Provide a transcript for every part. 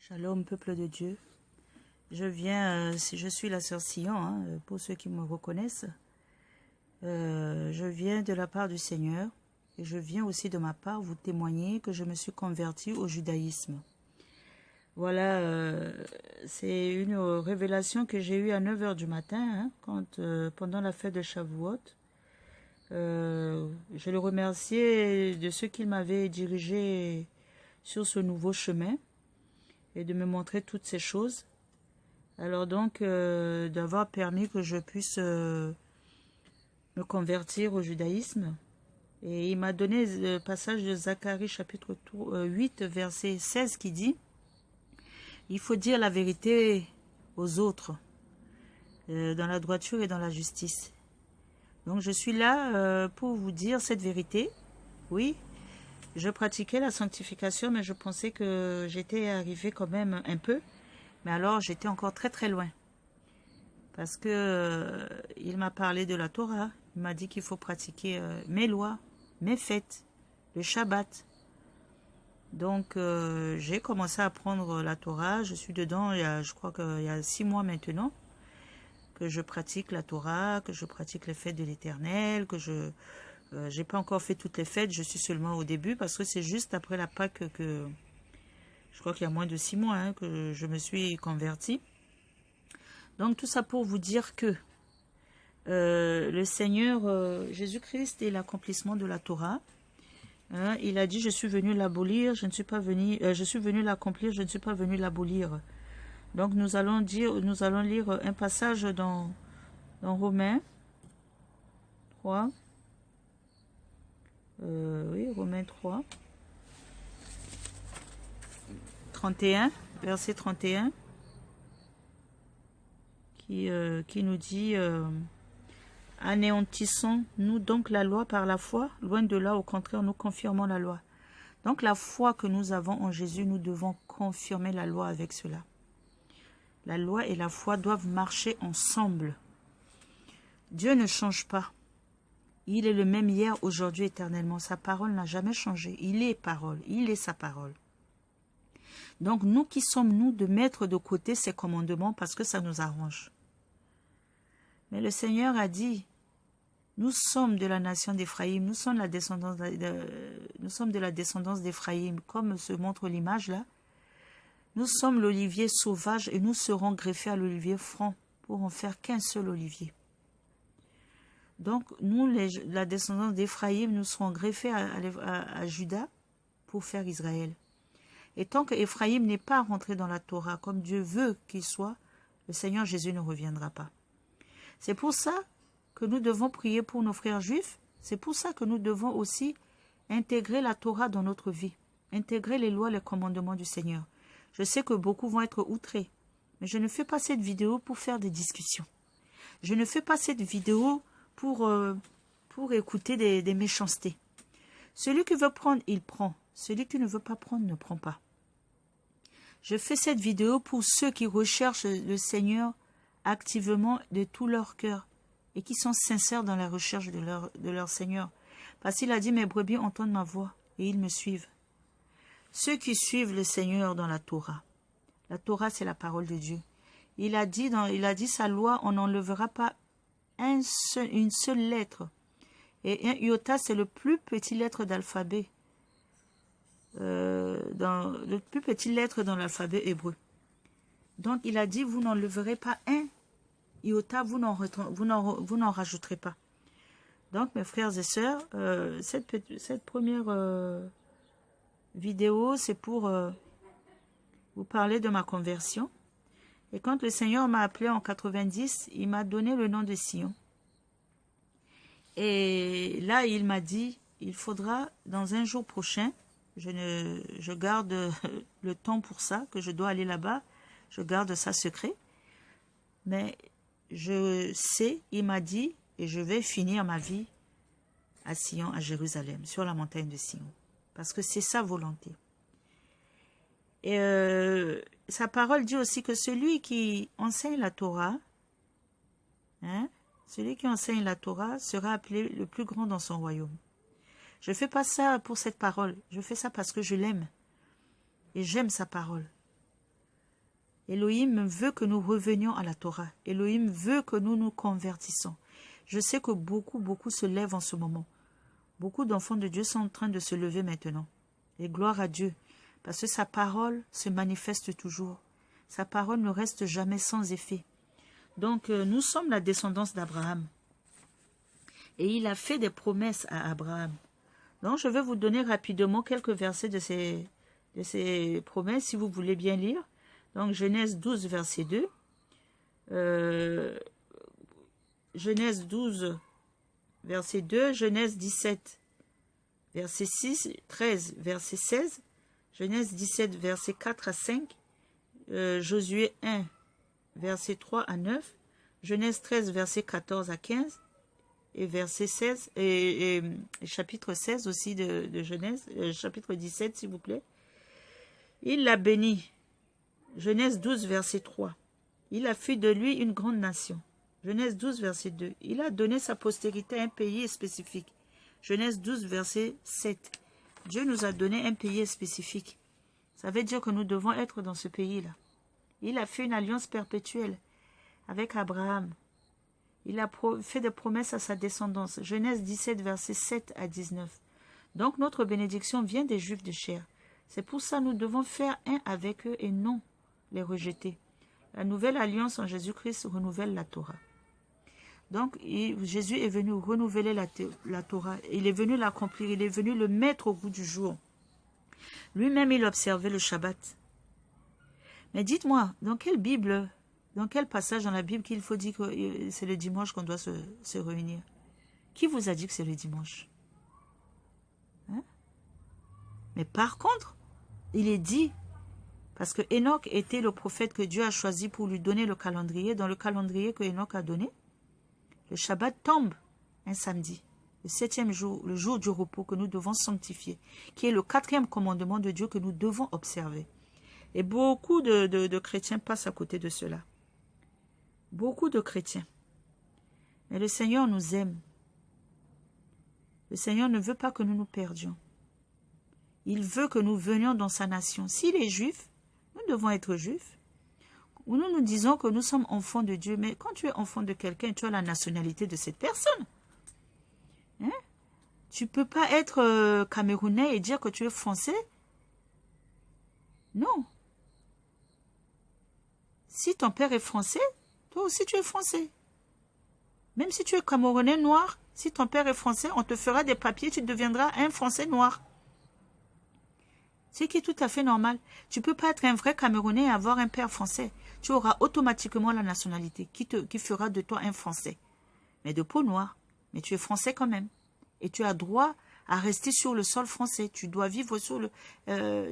Shalom, peuple de Dieu. Je suis la sœur Sion, pour ceux qui me reconnaissent. Je viens de la part du Seigneur et je viens aussi de ma part vous témoigner que je me suis convertie au judaïsme. Voilà, c'est une révélation que j'ai eue à 9 h du matin, pendant la fête de Shavuot. Je le remerciais de ce qu'il m'avait dirigé sur ce nouveau chemin et de me montrer toutes ces choses. Alors donc, d'avoir permis que je puisse me convertir au judaïsme. Et il m'a donné le passage de Zacharie chapitre 8, verset 16 qui dit « Il faut dire la vérité aux autres, dans la droiture et dans la justice. » Donc je suis là pour vous dire cette vérité. Oui, je pratiquais la sanctification, mais je pensais que j'étais arrivée quand même un peu. Mais alors j'étais encore très très loin. Parce que il m'a parlé de la Torah. Il m'a dit qu'il faut pratiquer mes lois, mes fêtes, le Shabbat. Donc j'ai commencé à apprendre la Torah. Je suis dedans, je crois qu'il y a 6 mois maintenant, que je pratique la Torah, que je pratique les fêtes de l'Éternel, que je n'ai pas encore fait toutes les fêtes, je suis seulement au début, parce que c'est juste après la Pâque que, je crois qu'il y a moins de 6 mois, que je me suis convertie. Donc tout ça pour vous dire que le Seigneur Jésus-Christ est l'accomplissement de la Torah. Il a dit, je suis venu l'abolir, je suis venu l'accomplir, je ne suis pas venu l'abolir. Donc nous allons lire un passage dans Romains 3. Oui, Romains 3. 31, verset 31. Qui nous dit anéantissons-nous donc la loi par la foi? Loin de là, au contraire, nous confirmons la loi. Donc la foi que nous avons en Jésus, nous devons confirmer la loi avec cela. La loi et la foi doivent marcher ensemble. Dieu ne change pas. Il est le même hier, aujourd'hui, éternellement. Sa parole n'a jamais changé. Il est parole. Il est sa parole. Donc, nous, qui sommes-nous de mettre de côté ces commandements parce que ça nous arrange? Mais le Seigneur a dit, nous sommes de la nation d'Éphraïm, nous sommes de la descendance d'Éphraïm, comme se montre l'image là. Nous sommes l'olivier sauvage et nous serons greffés à l'olivier franc pour en faire qu'un seul olivier. Donc, nous, la descendance d'Éphraïm, nous serons greffés à Juda pour faire Israël. Et tant qu'Éphraïm n'est pas rentré dans la Torah comme Dieu veut qu'il soit, le Seigneur Jésus ne reviendra pas. C'est pour ça que nous devons prier pour nos frères juifs. C'est pour ça que nous devons aussi intégrer la Torah dans notre vie. Intégrer les lois, les commandements du Seigneur. Je sais que beaucoup vont être outrés. Mais je ne fais pas cette vidéo pour faire des discussions. Je ne fais pas cette vidéo pour écouter des méchancetés. Celui qui veut prendre, il prend. Celui qui ne veut pas prendre, ne prend pas. Je fais cette vidéo pour ceux qui recherchent le Seigneur activement de tout leur cœur et qui sont sincères dans la recherche de leur Seigneur. Parce qu'il a dit, mes brebis entendent ma voix et ils me suivent. Ceux qui suivent le Seigneur dans la Torah. La Torah, c'est la parole de Dieu. Il a dit sa loi, on n'enlèvera pas une seule lettre. Et un iota, c'est le plus petit lettre d'alphabet. Le plus petit lettre dans l'alphabet hébreu. Donc il a dit, vous n'enlèverez pas un iota, vous n'en rajouterez pas. Donc mes frères et sœurs, cette première vidéo, c'est pour vous parler de ma conversion. Et quand le Seigneur m'a appelé en 90, il m'a donné le nom de Sion. Et là, il m'a dit, il faudra dans un jour prochain, je garde le temps pour ça, que je dois aller là-bas, je garde ça secret. Mais je sais, il m'a dit, et je vais finir ma vie à Sion, à Jérusalem, sur la montagne de Sion. Parce que c'est sa volonté. Et sa parole dit aussi que celui qui enseigne la Torah, celui qui enseigne la Torah sera appelé le plus grand dans son royaume. Je ne fais pas ça pour cette parole. Je fais ça parce que je l'aime. Et j'aime sa parole. Elohim veut que nous revenions à la Torah. Elohim veut que nous nous convertissons. Je sais que beaucoup se lèvent en ce moment. Beaucoup d'enfants de Dieu sont en train de se lever maintenant. Et gloire à Dieu, parce que sa parole se manifeste toujours. Sa parole ne reste jamais sans effet. Donc, nous sommes la descendance d'Abraham. Et il a fait des promesses à Abraham. Donc, je vais vous donner rapidement quelques versets de ces promesses, si vous voulez bien lire. Donc, Genèse 12, verset 2. Genèse 12, verset 2. Genèse 17, verset 6. 13, verset 16. Genèse 17, verset 4 à 5. Josué 1, verset 3 à 9. Genèse 13, verset 14 à 15. Et verset 16, et chapitre 16 aussi de Genèse, chapitre 17, s'il vous plaît. Il l'a béni. Genèse 12, verset 3. Il a fait de lui une grande nation. Genèse 12, verset 2. Il a donné sa postérité à un pays spécifique. Genèse 12, verset 7. Dieu nous a donné un pays spécifique. Ça veut dire que nous devons être dans ce pays-là. Il a fait une alliance perpétuelle avec Abraham. Il a fait des promesses à sa descendance. Genèse 17, verset 7 à 19. Donc notre bénédiction vient des Juifs de chair. C'est pour ça que nous devons faire un avec eux et non les rejeter. La nouvelle alliance en Jésus-Christ renouvelle la Torah. Donc Jésus est venu renouveler la Torah. Il est venu l'accomplir. Il est venu le mettre au goût du jour. Lui-même, il observait le Shabbat. Mais dites-moi, dans quelle Bible... Dans quel passage dans la Bible qu'il faut dire que c'est le dimanche qu'on doit se réunir? Qui vous a dit que c'est le dimanche? Hein? Mais par contre, il est dit, parce que Enoch était le prophète que Dieu a choisi pour lui donner le calendrier. Dans le calendrier que Enoch a donné, le Shabbat tombe un samedi, le 7e jour, le jour du repos que nous devons sanctifier, qui est le 4e commandement de Dieu que nous devons observer. Et beaucoup de chrétiens passent à côté de cela. Beaucoup de chrétiens. Mais le Seigneur nous aime. Le Seigneur ne veut pas que nous nous perdions. Il veut que nous venions dans sa nation. S'il est juif, nous devons être juifs. Ou nous disons que nous sommes enfants de Dieu. Mais quand tu es enfant de quelqu'un, tu as la nationalité de cette personne. Hein? Tu ne peux pas être camerounais et dire que tu es français. Non. Si ton père est français, toi aussi tu es français. Même si tu es camerounais noir, si ton père est français, on te fera des papiers, tu deviendras un français noir. Ce qui est tout à fait normal. Tu ne peux pas être un vrai camerounais et avoir un père français. Tu auras automatiquement la nationalité qui fera de toi un français. Mais de peau noire. Mais tu es français quand même. Et tu as droit à rester sur le sol français. Tu dois vivre sur le...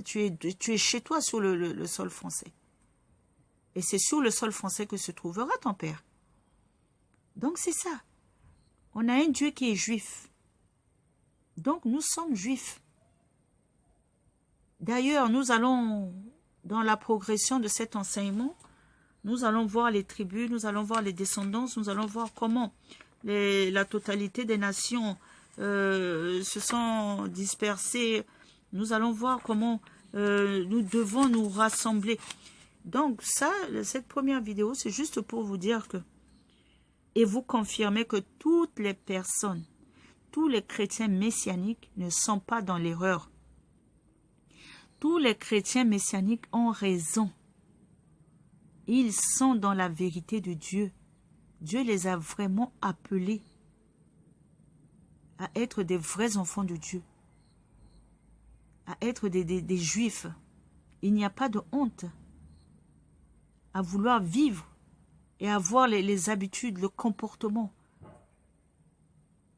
tu es chez toi sur le sol français. Et c'est sur le sol français que se trouvera ton père. Donc c'est ça. On a un Dieu qui est juif. Donc nous sommes juifs. D'ailleurs, nous allons, dans la progression de cet enseignement, nous allons voir les tribus, nous allons voir les descendances, nous allons voir comment la totalité des nations se sont dispersées. Nous allons voir comment nous devons nous rassembler. Donc ça, cette première vidéo, c'est juste pour vous dire que, et vous confirmer que toutes les personnes, tous les chrétiens messianiques ne sont pas dans l'erreur. Tous les chrétiens messianiques ont raison. Ils sont dans la vérité de Dieu. Dieu les a vraiment appelés à être des vrais enfants de Dieu, à être des juifs. Il n'y a pas de honte à vouloir vivre et avoir les habitudes, le comportement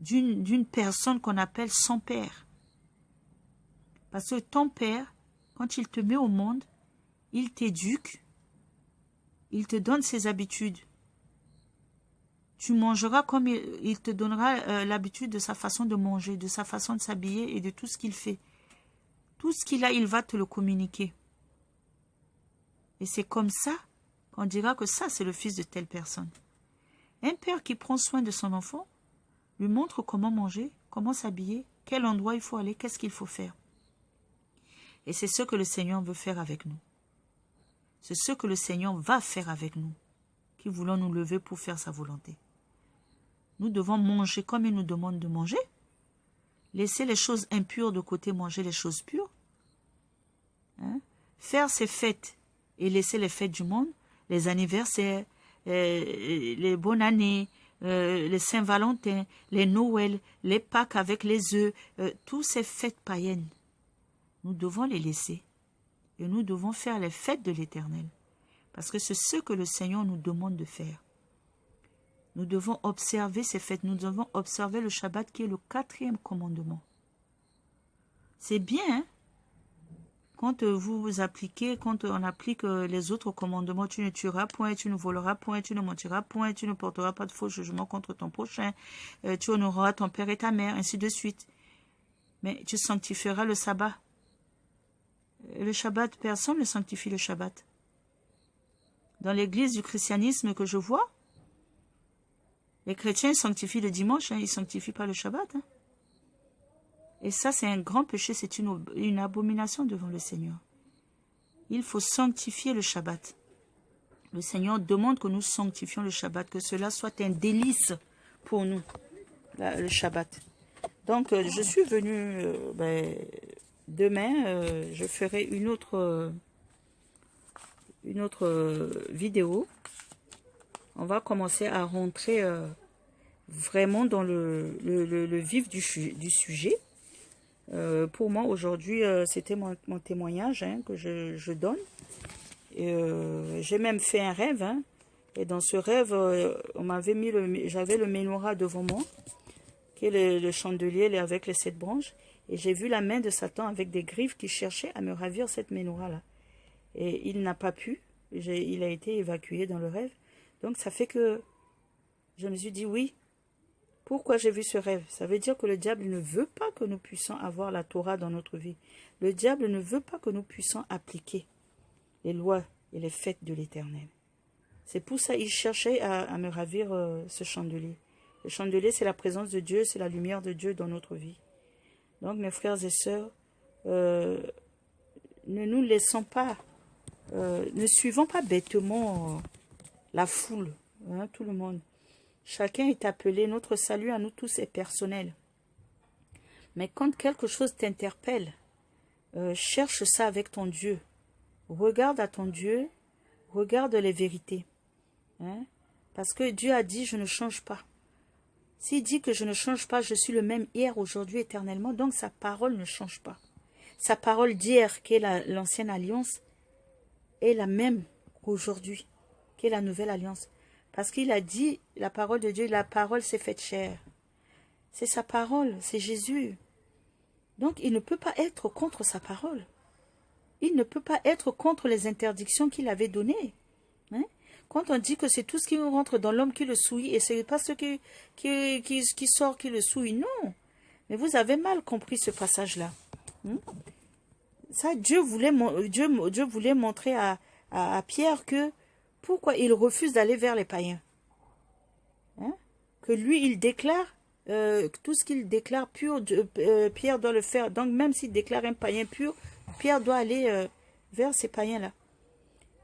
d'une personne qu'on appelle son père. Parce que ton père, quand il te met au monde, il t'éduque, il te donne ses habitudes. Tu mangeras comme il te donnera l'habitude de sa façon de manger, de sa façon de s'habiller et de tout ce qu'il fait. Tout ce qu'il a, il va te le communiquer. Et c'est comme ça qu'on dira que ça, c'est le fils de telle personne. Un père qui prend soin de son enfant, lui montre comment manger, comment s'habiller, quel endroit il faut aller, qu'est-ce qu'il faut faire. Et c'est ce que le Seigneur veut faire avec nous. C'est ce que le Seigneur va faire avec nous, qui voulons nous lever pour faire sa volonté. Nous devons manger comme il nous demande de manger. Laisser les choses impures de côté, manger les choses pures. Hein? Faire ses fêtes et laisser les fêtes du monde, les anniversaires, les bonnes années, les Saint-Valentin, les Noël, les Pâques avec les œufs, toutes ces fêtes païennes. Nous devons les laisser. Et nous devons faire les fêtes de l'Éternel. Parce que c'est ce que le Seigneur nous demande de faire. Nous devons observer ces fêtes. Nous devons observer le Shabbat qui est le 4e commandement. C'est bien, hein? Quand vous appliquez, quand on applique les autres commandements, tu ne tueras point, tu ne voleras point, tu ne mentiras point, tu ne porteras pas de faux jugements contre ton prochain, tu honoreras ton père et ta mère, ainsi de suite. Mais tu sanctifieras le sabbat. Le Shabbat, personne ne sanctifie le Shabbat. Dans l'église du christianisme que je vois, les chrétiens sanctifient le dimanche, hein, ils ne sanctifient pas le Shabbat. Hein. Et ça, c'est un grand péché, c'est une abomination devant le Seigneur. Il faut sanctifier le Shabbat. Le Seigneur demande que nous sanctifions le Shabbat, que cela soit un délice pour nous, le Shabbat. Donc, je suis venue, demain, je ferai une autre vidéo. On va commencer à rentrer vraiment dans le vif du sujet. Pour moi, aujourd'hui, c'était mon témoignage hein, que je donne. J'ai même fait un rêve. Hein, et dans ce rêve, on m'avait mis j'avais le menorah devant moi, qui est le chandelier avec les 7 branches. Et j'ai vu la main de Satan avec des griffes qui cherchaient à me ravir cette menorah-là. Et il n'a pas pu. Il a été évacué dans le rêve. Donc, ça fait que je me suis dit oui. Pourquoi j'ai vu ce rêve? Ça veut dire que le diable ne veut pas que nous puissions avoir la Torah dans notre vie. Le diable ne veut pas que nous puissions appliquer les lois et les fêtes de l'Éternel. C'est pour ça qu'il cherchait à me ravir ce chandelier. Le chandelier, c'est la présence de Dieu, c'est la lumière de Dieu dans notre vie. Donc, mes frères et sœurs, ne nous laissons pas, ne suivons pas bêtement la foule, hein, tout le monde. Chacun est appelé, notre salut à nous tous est personnel. Mais quand quelque chose t'interpelle, cherche ça avec ton Dieu. Regarde à ton Dieu, regarde les vérités. Hein? Parce que Dieu a dit, je ne change pas. S'il dit que je ne change pas, je suis le même hier, aujourd'hui, éternellement, donc sa parole ne change pas. Sa parole d'hier, qui est l'ancienne alliance, est la même qu'aujourd'hui, qui est la nouvelle alliance. Parce qu'il a dit, la parole de Dieu, la parole s'est faite chair. C'est sa parole, c'est Jésus. Donc, il ne peut pas être contre sa parole. Il ne peut pas être contre les interdictions qu'il avait données. Hein? Quand on dit que c'est tout ce qui rentre dans l'homme qui le souille, et ce n'est pas ce qui sort qui le souille, non. Mais vous avez mal compris ce passage-là. Hein? Ça, Dieu voulait montrer à Pierre que pourquoi il refuse d'aller vers les païens. Hein? Que lui, il déclare, tout ce qu'il déclare pur, Pierre doit le faire. Donc même s'il déclare un païen pur, Pierre doit aller vers ces païens-là.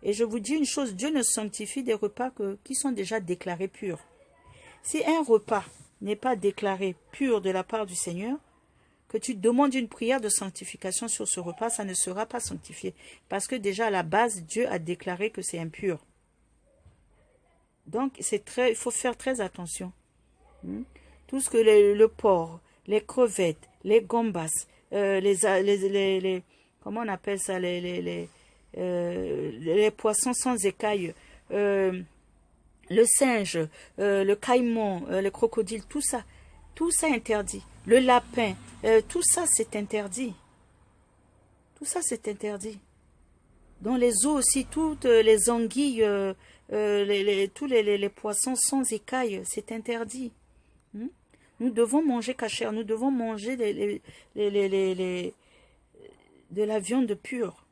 Et je vous dis une chose, Dieu ne sanctifie des repas qui sont déjà déclarés purs. Si un repas n'est pas déclaré pur de la part du Seigneur, que tu demandes une prière de sanctification sur ce repas, ça ne sera pas sanctifié. Parce que déjà à la base, Dieu a déclaré que c'est impur. Donc, il faut faire très attention. Tout ce que le porc, les crevettes, les gambas, comment on appelle ça, les poissons sans écailles, le singe, le caïman, le crocodile, tout ça interdit. Le lapin, tout ça c'est interdit. Tout ça c'est interdit. Dans les eaux aussi, toutes les anguilles, tous les poissons sans écailles, c'est interdit. Nous devons manger cachère, nous devons manger de la viande pure.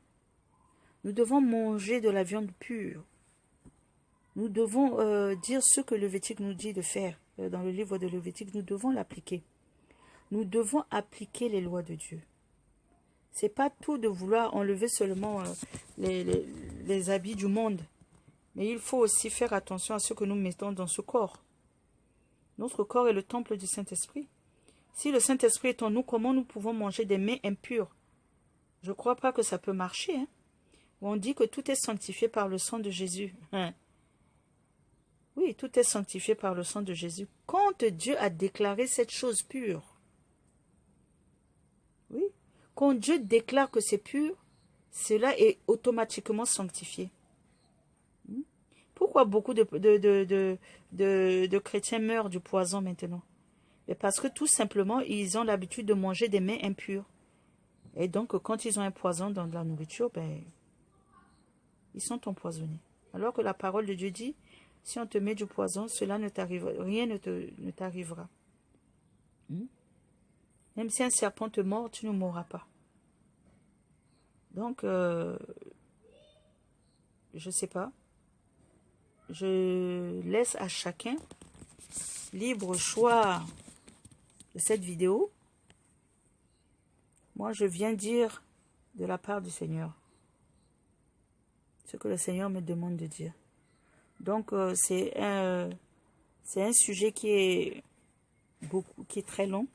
Nous devons manger de la viande pure. Nous devons dire ce que le Lévitique nous dit de faire. Dans le livre de Lévitique, nous devons l'appliquer. Nous devons appliquer les lois de Dieu. C'est pas tout de vouloir enlever seulement les habits du monde. Mais il faut aussi faire attention à ce que nous mettons dans ce corps. Notre corps est le temple du Saint-Esprit. Si le Saint-Esprit est en nous, comment nous pouvons manger des mets impurs? Je ne crois pas que ça peut marcher. Hein? On dit que tout est sanctifié par le sang de Jésus. Hein? Oui, tout est sanctifié par le sang de Jésus. Quand Dieu a déclaré cette chose pure, oui, quand Dieu déclare que c'est pur, cela est automatiquement sanctifié. Pourquoi beaucoup de chrétiens meurent du poison maintenant? Mais parce que tout simplement, ils ont l'habitude de manger des mets impurs. Et donc, quand ils ont un poison dans la nourriture, ben, ils sont empoisonnés. Alors que la parole de Dieu dit, si on te met du poison, cela ne t'arrivera, rien ne t'arrivera. Même si un serpent te mord, tu ne mourras pas. Donc, je ne sais pas. Je laisse à chacun libre choix de cette vidéo. Moi, je viens dire de la part du Seigneur ce que le Seigneur me demande de dire. Donc, c'est un sujet qui est très long.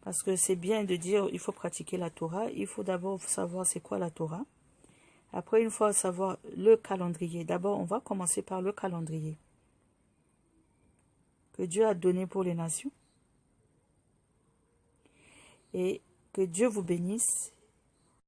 Parce que c'est bien de dire il faut pratiquer la Torah. Il faut d'abord savoir c'est quoi la Torah. Après, une fois savoir le calendrier. D'abord, on va commencer par le calendrier que Dieu a donné pour les nations. Et que Dieu vous bénisse